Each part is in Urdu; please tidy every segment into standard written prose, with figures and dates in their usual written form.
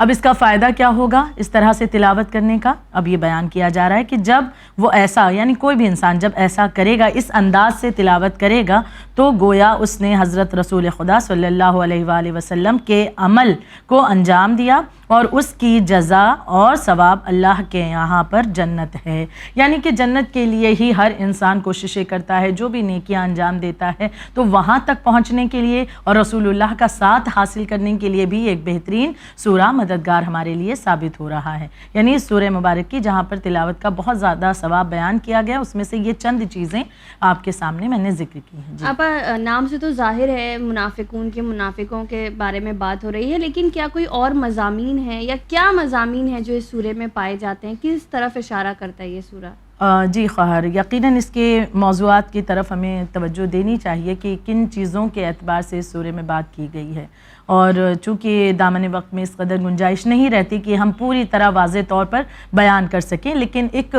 اب اس کا فائدہ کیا ہوگا اس طرح سے تلاوت کرنے کا؟ اب یہ بیان کیا جا رہا ہے کہ جب وہ ایسا یعنی کوئی بھی انسان جب ایسا کرے گا، اس انداز سے تلاوت کرے گا، تو گویا اس نے حضرت رسول خدا صلی اللہ علیہ وآلہ وسلم کے عمل کو انجام دیا، اور اس کی جزا اور ثواب اللہ کے یہاں پر جنت ہے۔ یعنی کہ جنت کے لیے ہی ہر انسان کوششیں کرتا ہے، جو بھی نیکیاں انجام دیتا ہے، تو وہاں تک پہنچنے کے لیے اور رسول اللہ کا ساتھ حاصل کرنے کے لیے بھی ایک بہترین سورہ مددگار ہمارے لیے ثابت ہو رہا ہے۔ یعنی اس سورہ مبارک کی جہاں پر تلاوت کا بہت زیادہ ثواب بیان کیا گیا، اس میں سے یہ چند چیزیں آپ کے سامنے میں نے ذکر کی ہیں۔ آپ نام سے تو ظاہر ہے منافقوں کے بارے میں بات ہو رہی ہے، لیکن کیا کوئی اور مضامین ہیں یا کیا مضامین ہیں جو اس سورے میں پائے جاتے ہیں؟ کس طرف اشارہ کرتا ہے یہ سورہ؟ جی خواہر، یقیناً اس کے موضوعات کی طرف ہمیں توجہ دینی چاہیے کہ کن چیزوں کے اعتبار سے اس سورے میں بات کی گئی ہے، اور چونکہ دامن وقت میں اس قدر گنجائش نہیں رہتی کہ ہم پوری طرح واضح طور پر بیان کر سکیں، لیکن ایک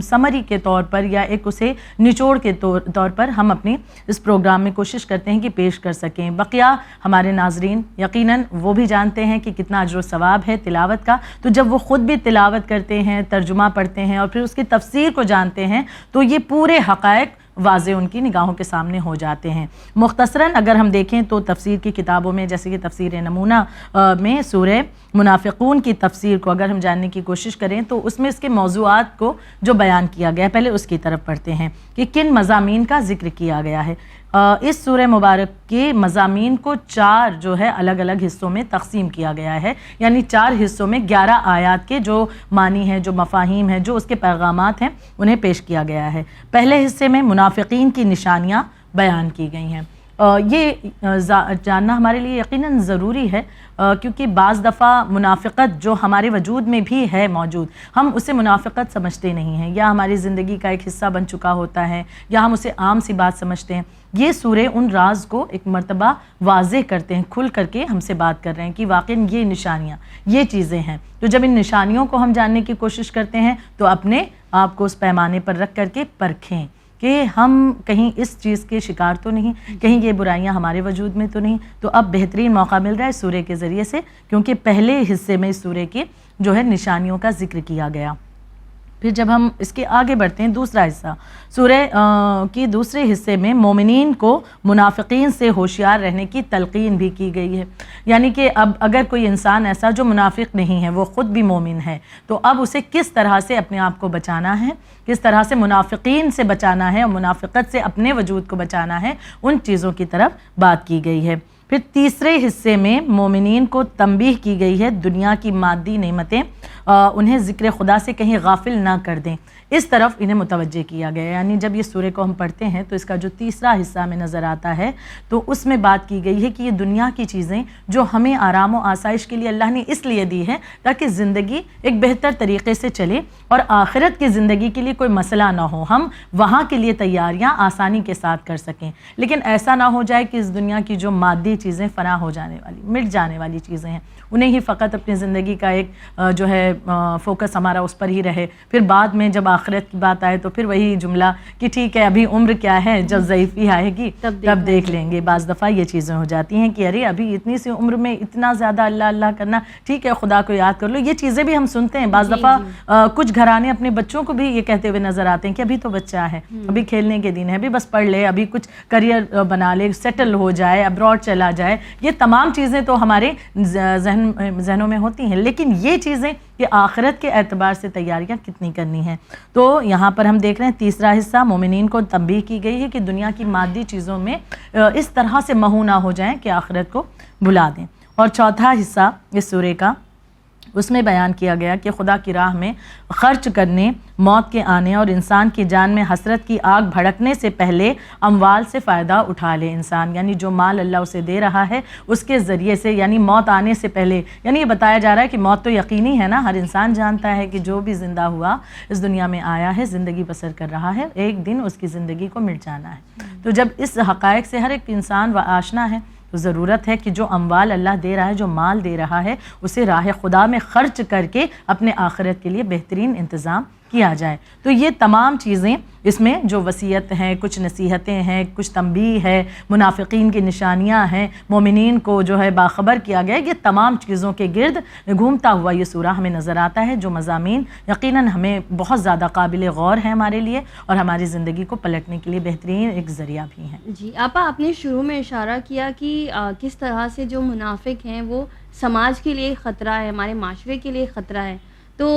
سمری کے طور پر یا ایک اسے نچوڑ کے طور پر ہم اپنی اس پروگرام میں کوشش کرتے ہیں کہ پیش کر سکیں۔ بقیہ ہمارے ناظرین یقیناً وہ بھی جانتے ہیں کہ کتنا اجر و ثواب ہے تلاوت کا، تو جب وہ خود بھی تلاوت کرتے ہیں، ترجمہ پڑھتے ہیں اور پھر اس کی تفسیر کو جانتے ہیں، تو یہ پورے حقائق واضح ان کی نگاہوں کے سامنے ہو جاتے ہیں۔ مختصراً اگر ہم دیکھیں تو تفسیر کی کتابوں میں، جیسے کہ تفسیر نمونہ میں سورہ منافقون کی تفسیر کو اگر ہم جاننے کی کوشش کریں تو اس میں اس کے موضوعات کو جو بیان کیا گیا ہے، پہلے اس کی طرف پڑھتے ہیں کہ کن مضامین کا ذکر کیا گیا ہے۔ اس سورہ مبارک کے مضامین کو 4 جو ہے الگ الگ حصوں میں تقسیم کیا گیا ہے، یعنی 4 حصوں میں 11 آیات کے جو معنی ہیں، جو مفاہیم ہیں، جو اس کے پیغامات ہیں، انہیں پیش کیا گیا ہے۔ پہلے حصے میں منافقین کی نشانیاں بیان کی گئی ہیں۔ یہ جاننا ہمارے لیے یقیناً ضروری ہے، کیونکہ بعض دفعہ منافقت جو ہمارے وجود میں بھی ہے موجود، ہم اسے منافقت سمجھتے نہیں ہیں، یا ہماری زندگی کا ایک حصہ بن چکا ہوتا ہے، یا ہم اسے عام سی بات سمجھتے ہیں۔ یہ سورے ان راز کو ایک مرتبہ واضح کرتے ہیں، کھل کر کے ہم سے بات کر رہے ہیں کہ واقعی یہ نشانیاں، یہ چیزیں ہیں۔ تو جب ان نشانیوں کو ہم جاننے کی کوشش کرتے ہیں تو اپنے آپ کو اس پیمانے پر رکھ کر کے پرکھیں کہ ہم کہیں اس چیز کے شکار تو نہیں، کہیں یہ برائیاں ہمارے وجود میں تو نہیں۔ تو اب بہترین موقع مل رہا ہے سورے کے ذریعے سے، کیونکہ پہلے حصے میں اس سورے کے جو ہے نشانیوں کا ذکر کیا گیا۔ پھر جب ہم اس کے آگے بڑھتے ہیں، دوسرا حصہ سورہ کی دوسرے حصے میں مومنین کو منافقین سے ہوشیار رہنے کی تلقین بھی کی گئی ہے۔ یعنی کہ اب اگر کوئی انسان ایسا جو منافق نہیں ہے، وہ خود بھی مومن ہے، تو اب اسے کس طرح سے اپنے آپ کو بچانا ہے، کس طرح سے منافقین سے بچانا ہے اور منافقت سے اپنے وجود کو بچانا ہے، ان چیزوں کی طرف بات کی گئی ہے۔ پھر تیسرے حصے میں مومنین کو تنبیہ کی گئی ہے دنیا کی مادی نعمتیں انہیں ذکر خدا سے کہیں غافل نہ کر دیں، اس طرف انہیں متوجہ کیا گیا۔ یعنی جب یہ سورہ کو ہم پڑھتے ہیں تو اس کا جو تیسرا حصہ ہمیں نظر آتا ہے تو اس میں بات کی گئی ہے کہ یہ دنیا کی چیزیں جو ہمیں آرام و آسائش کے لیے اللہ نے اس لیے دی ہے تاکہ زندگی ایک بہتر طریقے سے چلے اور آخرت کی زندگی کے لیے کوئی مسئلہ نہ ہو، ہم وہاں کے لیے تیاریاں آسانی کے ساتھ کر سکیں۔ لیکن ایسا نہ ہو جائے کہ اس دنیا کی جو مادی چیزیں فنا ہو جانے والی، مٹ جانے والی چیزیں ہیں، انہیں ہی فقط اپنی زندگی کا ایک جو ہے فوکس ہمارا اس پر ہی رہے، پھر بعد میں جب آخرت کی بات آئے تو پھر وہی جملہ کہ ٹھیک ہے ابھی عمر کیا ہے، جب ضعیفی آئے گی تب دیکھ لیں گے۔ بعض دفعہ یہ چیزیں ہو جاتی ہیں کہ ارے ابھی اتنی سی عمر میں اتنا زیادہ اللہ اللہ کرنا، ٹھیک ہے خدا کو یاد کر لو، یہ چیزیں بھی ہم سنتے ہیں۔ بعض دفعہ کچھ گھرانے اپنے بچوں کو بھی یہ کہتے ہوئے نظر آتے ہیں کہ ابھی تو بچہ ہے، ابھی کھیلنے کے دن ہے، ابھی بس پڑھ لے، ابھی کچھ کریئر بنا لے، سیٹل ہو جائے، ابراڈ چلا جائے۔ یہ تمام چیزیں تو ہمارے ذہنوں میں ہوتی ہیں، لیکن یہ چیزیں کہ آخرت کے اعتبار سے تیاریاں کتنی کرنی ہیں۔ تو یہاں پر ہم دیکھ رہے ہیں تیسرا حصہ مومنین کو تنبیہ کی گئی ہے کہ دنیا کی مادی چیزوں میں اس طرح سے مہو نہ ہو جائیں کہ آخرت کو بھلا دیں۔ اور چوتھا حصہ اس سورے کا، اس میں بیان کیا گیا کہ خدا کی راہ میں خرچ کرنے، موت کے آنے اور انسان کی جان میں حسرت کی آگ بھڑکنے سے پہلے اموال سے فائدہ اٹھا لے انسان، یعنی جو مال اللہ اسے دے رہا ہے اس کے ذریعے سے، یعنی موت آنے سے پہلے، یعنی یہ بتایا جا رہا ہے کہ موت تو یقینی ہے نا، ہر انسان جانتا ہے کہ جو بھی زندہ ہوا اس دنیا میں آیا ہے، زندگی بسر کر رہا ہے، ایک دن اس کی زندگی کو مٹ جانا ہے۔ تو جب اس حقائق سے ہر ایک انسان آشنا ہے تو ضرورت ہے کہ جو اموال اللہ دے رہا ہے، جو مال دے رہا ہے، اسے راہ خدا میں خرچ کر کے اپنے آخرت کے لیے بہترین انتظام کیا جائے. تو یہ تمام چیزیں اس میں جو وصیت ہیں, کچھ نصیحتیں ہیں, کچھ تنبیہ ہے, منافقین کی نشانیاں ہیں, مومنین کو جو ہے باخبر کیا گیا, یہ تمام چیزوں کے گرد گھومتا ہوا یہ سورہ ہمیں نظر آتا ہے, جو مضامین یقیناً ہمیں بہت زیادہ قابل غور ہیں ہمارے لیے اور ہماری زندگی کو پلٹنے کے لیے بہترین ایک ذریعہ بھی ہیں. جی آپا, آپ نے شروع میں اشارہ کیا کہ کس طرح سے جو منافق ہیں وہ سماج کے لیے خطرہ ہے, ہمارے معاشرے کے لیے خطرہ ہے. تو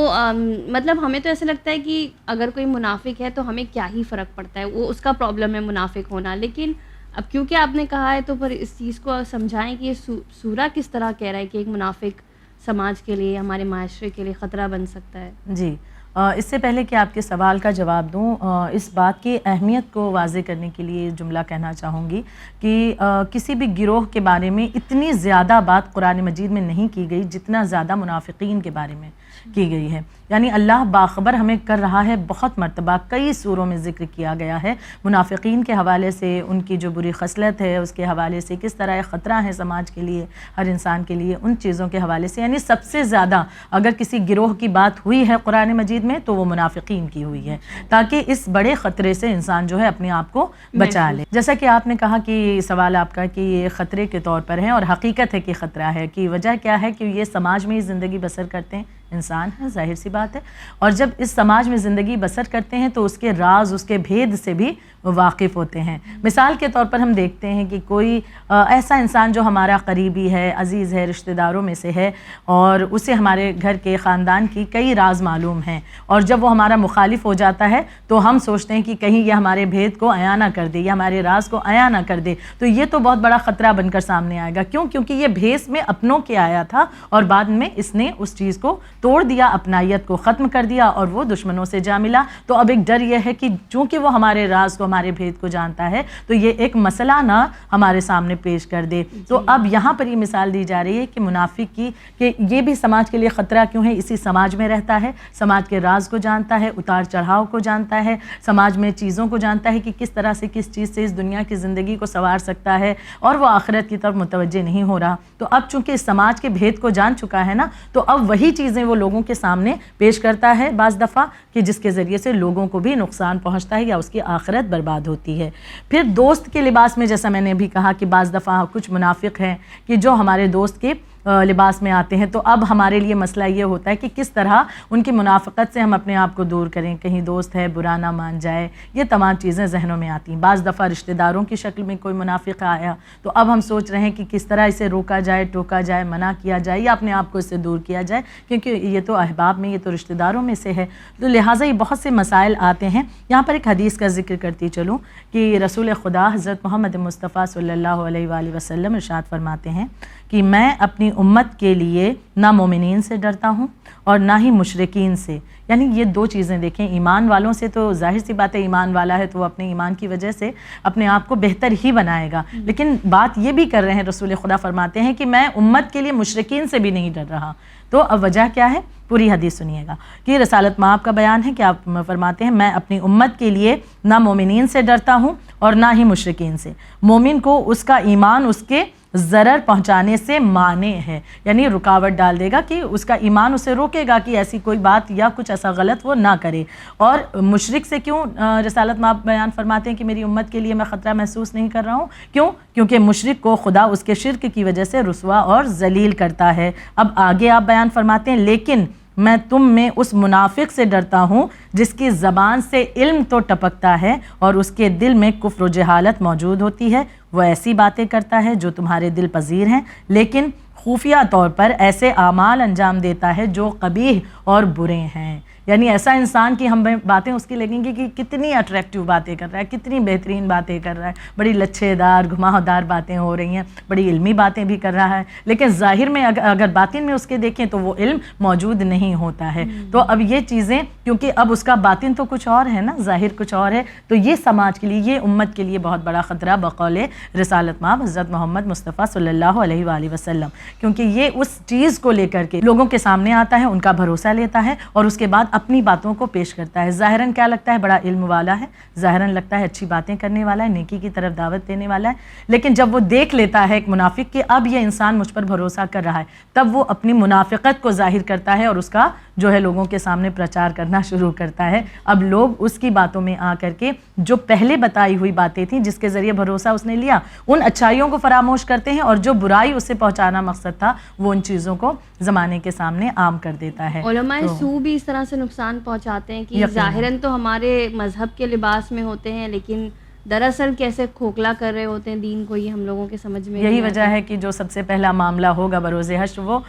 مطلب ہمیں تو ایسا لگتا ہے کہ اگر کوئی منافق ہے تو ہمیں کیا ہی فرق پڑتا ہے, وہ اس کا پرابلم ہے منافق ہونا. لیکن اب کیونکہ آپ نے کہا ہے تو پھر اس چیز کو سمجھائیں کہ یہ سورہ کس طرح کہہ رہا ہے کہ ایک منافق سماج کے لیے, ہمارے معاشرے کے لیے خطرہ بن سکتا ہے. جی اس سے پہلے کہ آپ کے سوال کا جواب دوں, اس بات کی اہمیت کو واضح کرنے کے لیے جملہ کہنا چاہوں گی کہ کسی بھی گروہ کے بارے میں اتنی زیادہ بات قرآن مجید میں نہیں کی گئی جتنا زیادہ منافقین کے بارے میں کی گئی ہے. یعنی اللہ باخبر ہمیں کر رہا ہے, بہت مرتبہ کئی سوروں میں ذکر کیا گیا ہے منافقین کے حوالے سے, ان کی جو بری خصلت ہے اس کے حوالے سے, کس طرح ایک خطرہ ہے سماج کے لیے, ہر انسان کے لیے, ان چیزوں کے حوالے سے. یعنی سب سے زیادہ اگر کسی گروہ کی بات ہوئی ہے قرآن مجید میں تو وہ منافقین کی ہوئی ہے, تاکہ اس بڑے خطرے سے انسان جو ہے اپنے آپ کو بچا لے. جیسا کہ آپ نے کہا کہ سوال آپ کا کہ یہ خطرے کے طور پر ہے, اور حقیقت ہے کہ خطرہ ہے. کہ وجہ کیا ہے کہ یہ سماج میں ہی زندگی بسر کرتے ہیں, انسان ہے, ظاہر سی بات ہے, اور جب اس سماج میں زندگی بسر کرتے ہیں تو اس کے راز, اس کے بھید سے بھی واقف ہوتے ہیں. مثال کے طور پر ہم دیکھتے ہیں کہ کوئی ایسا انسان جو ہمارا قریبی ہے, عزیز ہے, رشتہ داروں میں سے ہے, اور اسے ہمارے گھر کے خاندان کی کئی راز معلوم ہیں, اور جب وہ ہمارا مخالف ہو جاتا ہے تو ہم سوچتے ہیں کہ کہیں یہ ہمارے بھید کو عیاں نہ کر دے, یا ہمارے راز کو عیاں نہ کر دے. تو یہ تو بہت بڑا خطرہ بن کر سامنے آئے گا. کیوں؟ کیونکہ یہ بھیس میں اپنوں کے آیا تھا اور بعد میں اس نے اس چیز کو توڑ دیا, اپنائیت کو ختم کر دیا, اور وہ دشمنوں سے جا ملا. تو اب ایک ڈر یہ ہے کہ چونکہ وہ ہمارے راز کو, ہمارے بھید کو جانتا ہے, تو یہ ایک مسئلہ نہ ہمارے سامنے پیش کر دے. تو اب یہاں پر یہ مثال دی جا رہی ہے کہ منافق کی, کہ یہ بھی سماج کے لیے خطرہ کیوں ہے, اسی سماج میں رہتا ہے, سماج کے راز کو جانتا ہے, اتار چڑھاؤ کو جانتا ہے, سماج میں چیزوں کو جانتا ہے کہ کس طرح سے کس چیز سے اس دنیا کی زندگی کو سنوار سکتا ہے, اور وہ آخرت کی طرف متوجہ نہیں ہو رہا. تو اب چونکہ اس سماج کے بھید کو جان چکا ہے نا, تو اب وہی چیزیں وہ لوگوں کے سامنے پیش کرتا ہے بعض دفعہ, کہ جس کے ذریعے سے لوگوں کو بھی نقصان پہنچتا ہے یا اس کی آخرت برباد ہوتی ہے. پھر دوست کے لباس میں, جیسا میں نے بھی کہا کہ بعض دفعہ کچھ منافق ہیں کہ جو ہمارے دوست کے لباس میں آتے ہیں, تو اب ہمارے لیے مسئلہ یہ ہوتا ہے کہ کس طرح ان کی منافقت سے ہم اپنے آپ کو دور کریں, کہیں دوست ہے برا نہ مان جائے. یہ تمام چیزیں ذہنوں میں آتی ہیں. بعض دفعہ رشتہ داروں کی شکل میں کوئی منافق آیا, تو اب ہم سوچ رہے ہیں کہ کس طرح اسے روکا جائے, ٹوکا جائے, منع کیا جائے, یا اپنے آپ کو اس سے دور کیا جائے, کیونکہ یہ تو احباب میں, یہ تو رشتہ داروں میں سے ہے. تو لہٰذا یہ بہت سے مسائل آتے ہیں. یہاں پر ایک حدیث کا ذکر کرتی چلوں کہ رسول خدا حضرت محمد مصطفیٰ صلی اللہ علیہ وآلہ وسلم ارشاد فرماتے ہیں کہ میں اپنی امت کے لیے نہ مومنین سے ڈرتا ہوں اور نہ ہی مشرکین سے. یعنی یہ دو چیزیں دیکھیں, ایمان والوں سے تو ظاہر سی بات ہے, ایمان والا ہے تو وہ اپنے ایمان کی وجہ سے اپنے آپ کو بہتر ہی بنائے گا, لیکن بات یہ بھی کر رہے ہیں رسول خدا فرماتے ہیں کہ میں امت کے لیے مشرکین سے بھی نہیں ڈر رہا. تو اب وجہ کیا ہے, پوری حدیث سنیے گا کہ رسالت مآب کا بیان ہے کہ آپ فرماتے ہیں میں اپنی امت کے لیے نہ مومنین سے ڈرتا ہوں اور نہ ہی مشرکین سے. مومن کو اس کا ایمان اس کے ضرر پہنچانے سے مانے ہے, یعنی رکاوٹ ڈال دے گا کہ اس کا ایمان اسے روکے گا کہ ایسی کوئی بات یا کچھ ایسا غلط وہ نہ کرے. اور مشرک سے کیوں رسالت مآب بیان فرماتے ہیں کہ میری امت کے لیے میں خطرہ محسوس نہیں کر رہا ہوں, کیوں؟ کیونکہ مشرک کو خدا اس کے شرک کی وجہ سے رسوا اور ذلیل کرتا ہے. اب آگے آپ بیان فرماتے ہیں لیکن میں تم میں اس منافق سے ڈرتا ہوں جس کی زبان سے علم تو ٹپکتا ہے اور اس کے دل میں کفر و جہالت موجود ہوتی ہے. وہ ایسی باتیں کرتا ہے جو تمہارے دل پذیر ہیں, لیکن خفیہ طور پر ایسے اعمال انجام دیتا ہے جو قبیح اور برے ہیں. یعنی ایسا انسان کی ہم باتیں اس کی لگیں گی کہ کتنی اٹریکٹیو باتیں کر رہا ہے, کتنی بہترین باتیں کر رہا ہے, بڑی لچھے دار گھماؤدار باتیں ہو رہی ہیں, بڑی علمی باتیں بھی کر رہا ہے, لیکن ظاہر میں اگر باطن میں اس کے دیکھیں تو وہ علم موجود نہیں ہوتا ہے. تو اب یہ چیزیں, کیونکہ اب اس کا باطن تو کچھ اور ہے نا, ظاہر کچھ اور ہے, تو یہ سماج کے لیے, یہ امت کے لیے بہت بڑا خطرہ بقول رسالت مآب حضرت محمد مصطفیٰ صلی اللہ علیہ وآلہ وسلم, کیونکہ یہ اس چیز کو لے کر کے لوگوں کے سامنے آتا ہے, ان کا بھروسہ لیتا ہے اور اس کے بعد اپنی باتوں کو پیش کرتا ہے. ظاہراً کیا لگتا ہے, بڑا علم والا ہے, ظاہراً لگتا ہے اچھی باتیں کرنے والا ہے, نیکی کی طرف دعوت دینے والا ہے, لیکن جب وہ دیکھ لیتا ہے ایک منافق کہ اب یہ انسان مجھ پر بھروسہ کر رہا ہے, تب وہ اپنی منافقت کو ظاہر کرتا ہے اور اس کا جو ہے لوگوں کے سامنے پرچار کرنا شروع کرتا ہے. اب لوگ اس کی باتوں میں آ کر کے جو پہلے بتائی ہوئی باتیں تھیں جس کے ذریعے بھروسہ اس نے لیا ان اچھائیوں کو فراموش کرتے ہیں اور جو برائی اسے پہنچانا مقصد تھا وہ ان چیزوں کو زمانے کے سامنے عام کر دیتا ہے. علماء سو بھی اس طرح سے نقصان پہنچاتے ہیں کہ ظاہراً تو ہمارے مذہب کے لباس میں ہوتے ہیں لیکن دراصل کیسے کھوکھلا کر رہے ہوتے ہیں دین کو, یہ ہم لوگوں کے سمجھ میں یہی وجہ ہے کہ جو سب سے پہلا معاملہ ہوگا بروز حشر وہ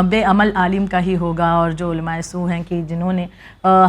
بے عمل عالم کا ہی ہوگا, اور جو علماء سو ہیں کہ جنہوں نے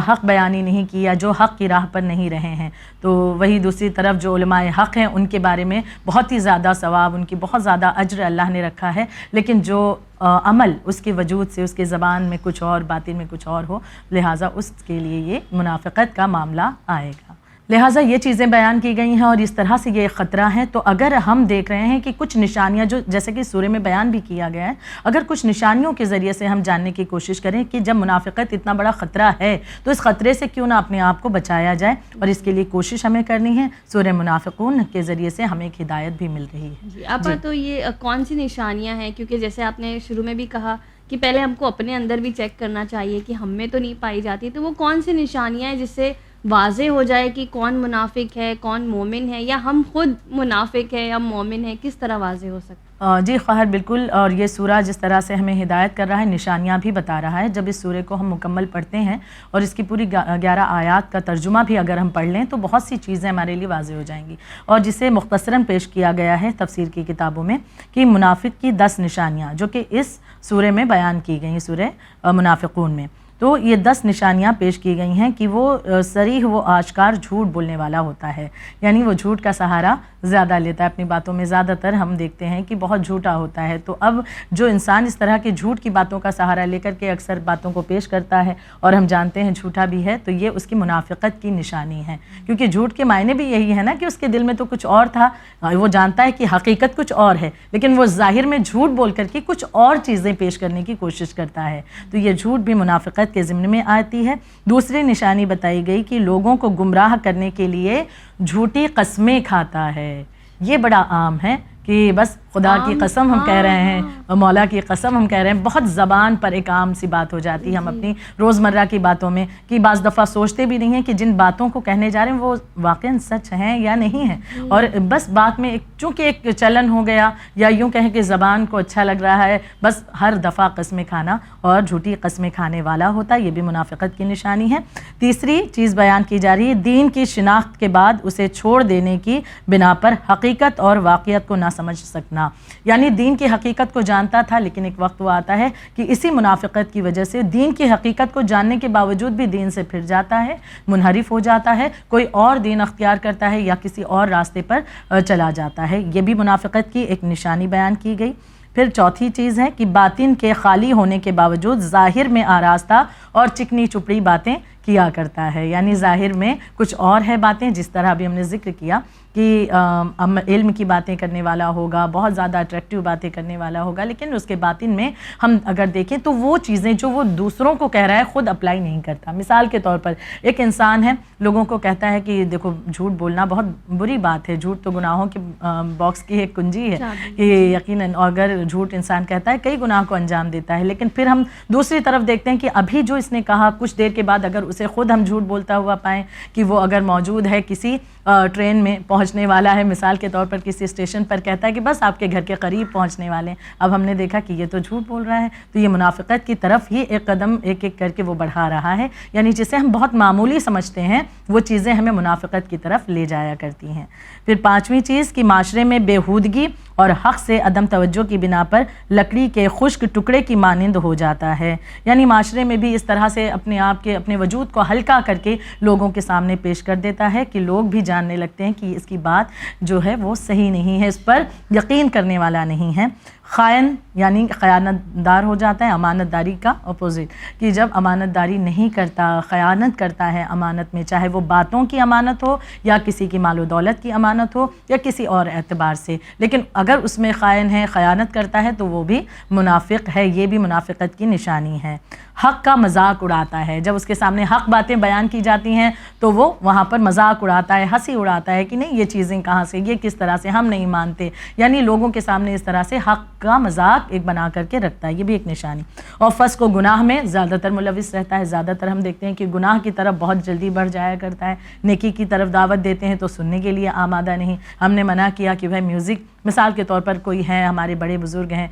حق بیانی نہیں کیا, جو حق کی راہ پر نہیں رہے ہیں. تو وہی دوسری طرف جو علماء حق ہیں ان کے بارے میں بہت ہی زیادہ ثواب, ان کی بہت زیادہ اجر اللہ نے رکھا ہے, لیکن جو عمل اس کے وجود سے اس کے زبان میں کچھ اور باطن میں کچھ اور ہو, لہٰذا اس کے لیے یہ منافقت کا معاملہ آئے گا. لہٰذا یہ چیزیں بیان کی گئی ہیں اور اس طرح سے یہ خطرہ ہے. تو اگر ہم دیکھ رہے ہیں کہ کچھ نشانیاں جو جیسے کہ سورہ میں بیان بھی کیا گیا ہے, اگر کچھ نشانیوں کے ذریعے سے ہم جاننے کی کوشش کریں کہ جب منافقت اتنا بڑا خطرہ ہے تو اس خطرے سے کیوں نہ اپنے آپ کو بچایا جائے, اور اس کے لیے کوشش ہمیں کرنی ہے. سورہ منافقون کے ذریعے سے ہمیں ایک ہدایت بھی مل رہی ہے. جی اب تو یہ کون سی نشانیاں ہیں, کیونکہ جیسے آپ نے شروع میں بھی کہا کہ پہلے ہم کو اپنے اندر بھی چیک کرنا چاہیے کہ ہم میں تو نہیں پائی جاتی, تو وہ کون سی نشانیاں ہیں جس سے واضح ہو جائے کہ کون منافق ہے کون مومن ہے, یا ہم خود منافق ہے یا مومن ہے, کس طرح واضح ہو سکتا ہے؟ جی خواہر بالکل, اور یہ سورہ جس طرح سے ہمیں ہدایت کر رہا ہے نشانیاں بھی بتا رہا ہے. جب اس سورے کو ہم مکمل پڑھتے ہیں اور اس کی پوری 11 آیات کا ترجمہ بھی اگر ہم پڑھ لیں تو بہت سی چیزیں ہمارے لیے واضح ہو جائیں گی, اور جسے مختصراً پیش کیا گیا ہے تفسیر کی کتابوں میں کہ منافق کی 10 نشانیاں جو کہ اس سورے میں بیان کی گئی, سورہ منافقون میں. تو یہ 10 نشانیاں پیش کی گئی ہیں کہ وہ صریح و آشکار جھوٹ بولنے والا ہوتا ہے, یعنی وہ جھوٹ کا سہارا زیادہ لیتا ہے اپنی باتوں میں. زیادہ تر ہم دیکھتے ہیں کہ بہت جھوٹا ہوتا ہے. تو اب جو انسان اس طرح کے جھوٹ کی باتوں کا سہارا لے کر کے اکثر باتوں کو پیش کرتا ہے اور ہم جانتے ہیں جھوٹا بھی ہے, تو یہ اس کی منافقت کی نشانی ہے. کیونکہ جھوٹ کے معنی بھی یہی ہے نا کہ اس کے دل میں تو کچھ اور تھا, وہ جانتا ہے کہ حقیقت کچھ اور ہے, لیکن وہ ظاہر میں جھوٹ بول کر کے کچھ اور چیزیں پیش کرنے کی کوشش کرتا ہے. تو یہ جھوٹ بھی منافقت کے ضمن میں آتی ہے. دوسری نشانی بتائی گئی کہ لوگوں کو گمراہ کرنے کے لیے جھوٹی قسمیں کھاتا ہے. یہ بڑا عام ہے کہ بس خدا کی قسم ہم کہہ رہے ہیں, مولا کی قسم ہم کہہ رہے ہیں, بہت زبان پر ایک عام سی بات ہو جاتی ہے ہم اپنی روزمرہ کی باتوں میں, کہ بعض دفعہ سوچتے بھی نہیں ہیں کہ جن باتوں کو کہنے جا رہے ہیں وہ واقعاً سچ ہیں یا نہیں ہیں, اور بس بات میں چونکہ ایک چلن ہو گیا, یا یوں کہیں کہ زبان کو اچھا لگ رہا ہے, بس ہر دفعہ قسمیں کھانا اور جھوٹی قسمیں کھانے والا ہوتا ہے. یہ بھی منافقت کی نشانی ہے. تیسری چیز بیان کی جا رہی ہے دین کی شناخت کے بعد اسے چھوڑ دینے کی بنا پر حقیقت اور واقعیت کو نہ سمجھ سکنا, یعنی دین کی حقیقت کو جانتا تھا لیکن ایک وقت وہ آتا ہے کہ اسی منافقت کی وجہ سے دین کی حقیقت کو جاننے کے باوجود بھی دین سے پھر جاتا ہے, منحرف ہو جاتا ہے, کوئی اور دین اختیار کرتا ہے یا کسی اور راستے پر چلا جاتا ہے. یہ بھی منافقت کی ایک نشانی بیان کی گئی. پھر چوتھی چیز ہے کہ باطن کے خالی ہونے کے باوجود ظاہر میں آراستہ اور چکنی چپڑی باتیں کیا کرتا ہے, یعنی ظاہر میں کچھ اور ہے باتیں, جس طرح بھی ہم نے ذکر کیا کہ علم کی باتیں کرنے والا ہوگا, بہت زیادہ اٹریکٹیو باتیں کرنے والا ہوگا, لیکن اس کے باطن میں ہم اگر دیکھیں تو وہ چیزیں جو وہ دوسروں کو کہہ رہا ہے خود اپلائی نہیں کرتا. مثال کے طور پر ایک انسان ہے, لوگوں کو کہتا ہے کہ دیکھو جھوٹ بولنا بہت بری بات ہے, جھوٹ تو گناہوں کے باکس کی ایک کنجی ہے کہ یقیناً اگر جھوٹ انسان کہتا ہے کئی گناہ کو انجام دیتا ہے. لیکن پھر ہم دوسری طرف دیکھتے ہیں کہ ابھی جو اس نے کہا کچھ دیر کے بعد اگر اسے خود ہم جھوٹ بولتا ہوا پائیں کہ وہ اگر موجود ہے کسی ٹرین میں پہنچنے والا ہے, مثال کے طور پر کسی اسٹیشن پر کہتا ہے کہ بس آپ کے گھر کے قریب پہنچنے والے ہیں, اب ہم نے دیکھا کہ یہ تو جھوٹ بول رہا ہے, تو یہ منافقت کی طرف ہی ایک قدم ایک ایک کر کے وہ بڑھا رہا ہے. یعنی جسے ہم بہت معمولی سمجھتے ہیں وہ چیزیں ہمیں منافقت کی طرف لے جایا کرتی ہیں. پھر پانچویں چیز کہ معاشرے میں بےہودگی اور حق سے عدم توجہ کی بنا پر لکڑی کے خشک ٹکڑے کی مانند ہو جاتا ہے, یعنی معاشرے میں بھی اس طرح سے اپنے آپ کے اپنے وجود کو ہلکا کر کے لوگوں کے سامنے پیش کر دیتا ہے کہ لوگ بھی جاننے لگتے ہیں کہ اس کی بات جو ہے وہ صحیح نہیں ہے, اس پر یقین کرنے والا نہیں ہے. خائن یعنی خیانت دار ہو جاتا ہے, امانت داری کا اپوزٹ, کہ جب امانت داری نہیں کرتا, خیانت کرتا ہے امانت میں, چاہے وہ باتوں کی امانت ہو یا کسی کی مال و دولت کی امانت ہو یا کسی اور اعتبار سے. لیکن اگر اس میں خائن ہے، خیانت کرتا ہے تو وہ بھی منافق ہے. یہ بھی منافقت کی نشانی ہے. حق کا مذاق اڑاتا ہے. جب اس کے سامنے حق باتیں بیان کی جاتی ہیں تو وہ وہاں پر مذاق اڑاتا ہے، ہنسی اڑاتا ہے کہ نہیں یہ چیزیں کہاں سے، یہ کس طرح سے، ہم نہیں مانتے. یعنی لوگوں کے سامنے اس طرح سے حق کا مذاق ایک بنا کر کے رکھتا ہے. یہ بھی ایک نشانی. اور فسق و گناہ میں زیادہ تر ملوث رہتا ہے. زیادہ تر ہم دیکھتے ہیں کہ گناہ کی طرف بہت جلدی بڑھ جایا کرتا ہے. نیکی کی طرف دعوت دیتے ہیں تو سننے کے لیے آمادہ نہیں. ہم نے منع کیا کہ بھائی میوزک، مثال کے طور پر کوئی ہیں ہمارے بڑے بزرگ ہیں،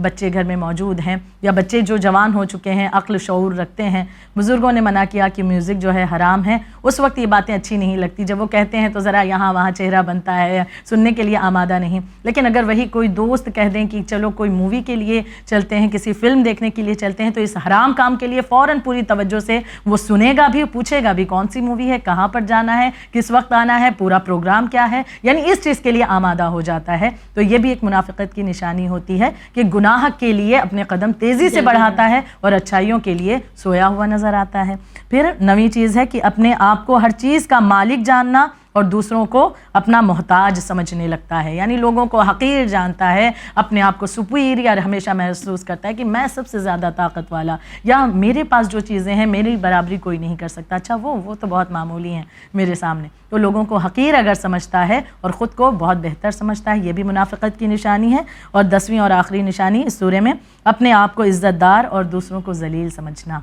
بچے گھر میں موجود ہیں یا بچے جو جوان ہو چکے ہیں، عقل شعور رکھتے ہیں، بزرگوں نے منع کیا کہ میوزک جو ہے حرام ہے. اس وقت یہ باتیں اچھی نہیں لگتی. جب وہ کہتے ہیں تو ذرا یہاں وہاں چہرہ بنتا ہے، سننے کے لیے آمادہ نہیں. لیکن اگر وہی کوئی دوست کہہ دیں کہ چلو کوئی مووی کے لیے چلتے ہیں، کسی فلم دیکھنے کے لیے چلتے ہیں، تو اس حرام کام کے لیے فوراً پوری توجہ سے وہ سنے گا بھی، پوچھے گا بھی کون سی مووی ہے، کہاں پر جانا ہے، کس وقت آنا ہے، پورا پروگرام کیا ہے. یعنی اس چیز کے لیے آمادہ ہو جاتا ہے. تو یہ بھی ایک منافقت کی نشانی ہوتی ہے کہ گناہ کے لیے اپنے قدم تیزی سے بڑھاتا ہے اور اچھائیوں کے لیے سویا ہوا نظر آتا ہے. پھر نویں چیز ہے کہ اپنے آپ کو ہر چیز کا مالک جاننا اور دوسروں کو اپنا محتاج سمجھنے لگتا ہے. یعنی لوگوں کو حقیر جانتا ہے، اپنے آپ کو سپیریئر ہمیشہ محسوس کرتا ہے کہ میں سب سے زیادہ طاقت والا، یا میرے پاس جو چیزیں ہیں میری برابری کوئی نہیں کر سکتا. اچھا وہ تو بہت معمولی ہیں میرے سامنے. تو لوگوں کو حقیر اگر سمجھتا ہے اور خود کو بہت بہتر سمجھتا ہے، یہ بھی منافقت کی نشانی ہے. اور 10ویں اور آخری نشانی اس سورے میں اپنے آپ کو عزت دار اور دوسروں کو ذلیل سمجھنا.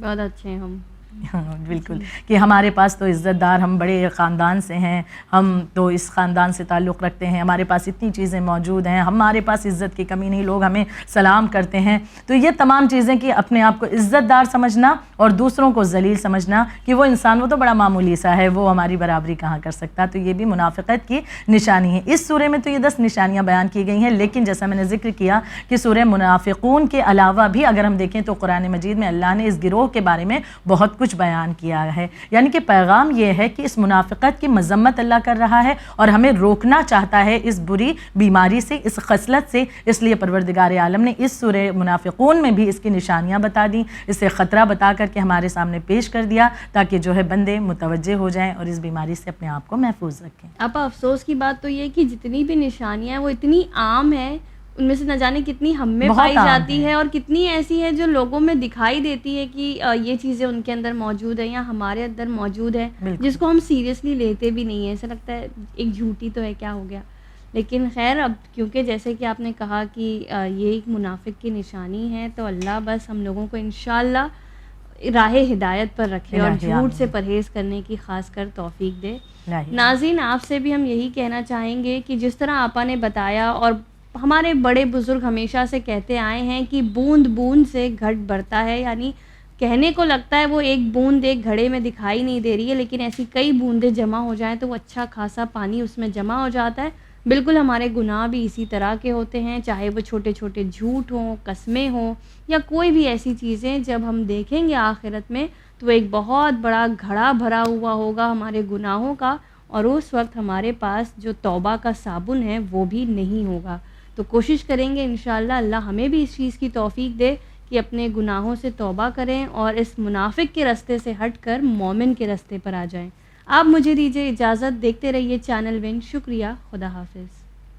بہت اچھے ہم بالکل، کہ ہمارے پاس تو عزت دار، ہم بڑے خاندان سے ہیں، ہم تو اس خاندان سے تعلق رکھتے ہیں، ہمارے پاس اتنی چیزیں موجود ہیں، ہمارے پاس عزت کی کمی نہیں، لوگ ہمیں سلام کرتے ہیں. تو یہ تمام چیزیں کہ اپنے آپ کو عزت دار سمجھنا اور دوسروں کو ذلیل سمجھنا کہ وہ انسان وہ تو بڑا معمولی سا ہے، وہ ہماری برابری کہاں کر سکتا. تو یہ بھی منافقت کی نشانی ہے. اس سورے میں تو یہ 10 نشانیاں بیان کی گئی ہیں، لیکن جیسا میں نے ذکر کیا کہ سورہ منافقون کے علاوہ بھی اگر ہم دیکھیں تو قرآن مجید میں اللہ نے اس گروہ کے بارے میں بہت کچھ بیان کیا ہے. یعنی کہ پیغام یہ ہے کہ اس منافقت کی مذمت اللہ کر رہا ہے اور ہمیں روکنا چاہتا ہے اس بری بیماری سے، اس خصلت سے. اس لیے پروردگار عالم نے اس سورہ منافقون میں بھی اس کی نشانیاں بتا دیں، اسے خطرہ بتا کر کے ہمارے سامنے پیش کر دیا تاکہ جو ہے بندے متوجہ ہو جائیں اور اس بیماری سے اپنے آپ کو محفوظ رکھیں. اب افسوس کی بات تو یہ کہ جتنی بھی نشانیاں ہیں وہ اتنی عام ہیں، ان میں سے نہ جانے کتنی ہم میں پائی جاتی ہے اور کتنی ایسی ہے جو لوگوں میں دکھائی دیتی ہے کہ یہ چیزیں ان کے اندر موجود ہیں یا ہمارے اندر موجود ہے، جس کو ہم سیریسلی لیتے بھی نہیں ہیں. ایسا لگتا ہے ایک جھوٹی تو ہے، کیا ہو گیا. لیکن خیر، اب کیونکہ جیسے کہ آپ نے کہا کہ یہ ایک منافق کی نشانی ہے، تو اللہ بس ہم لوگوں کو انشاءاللہ راہ ہدایت پر رکھے اور جھوٹ سے پرہیز کرنے کی خاص کر توفیق دے. ناظرین، آپ سے بھی ہم یہی کہنا چاہیں گے کہ جس طرح آپا نے بتایا اور ہمارے بڑے بزرگ ہمیشہ سے کہتے آئے ہیں کہ بوند بوند سے گھٹ بڑھتا ہے. یعنی کہنے کو لگتا ہے وہ ایک بوند ایک گھڑے میں دکھائی نہیں دے رہی ہے، لیکن ایسی کئی بوندیں جمع ہو جائیں تو وہ اچھا خاصا پانی اس میں جمع ہو جاتا ہے. بالکل ہمارے گناہ بھی اسی طرح کے ہوتے ہیں، چاہے وہ چھوٹے چھوٹے جھوٹ ہوں، قسمیں ہوں یا کوئی بھی ایسی چیزیں. جب ہم دیکھیں گے آخرت میں تو ایک بہت بڑا گھڑا بھرا ہوا ہوگا ہمارے گناہوں کا، اور اس وقت ہمارے پاس جو توبہ کا صابن ہے وہ بھی نہیں ہوگا. تو کوشش کریں گے انشاءاللہ اللہ ہمیں بھی اس چیز کی توفیق دے کہ اپنے گناہوں سے توبہ کریں اور اس منافق کے راستے سے ہٹ کر مومن کے راستے پر آ جائیں. آپ مجھے دیجیے اجازت، دیکھتے رہیے چینل ون. شکریہ، خدا حافظ.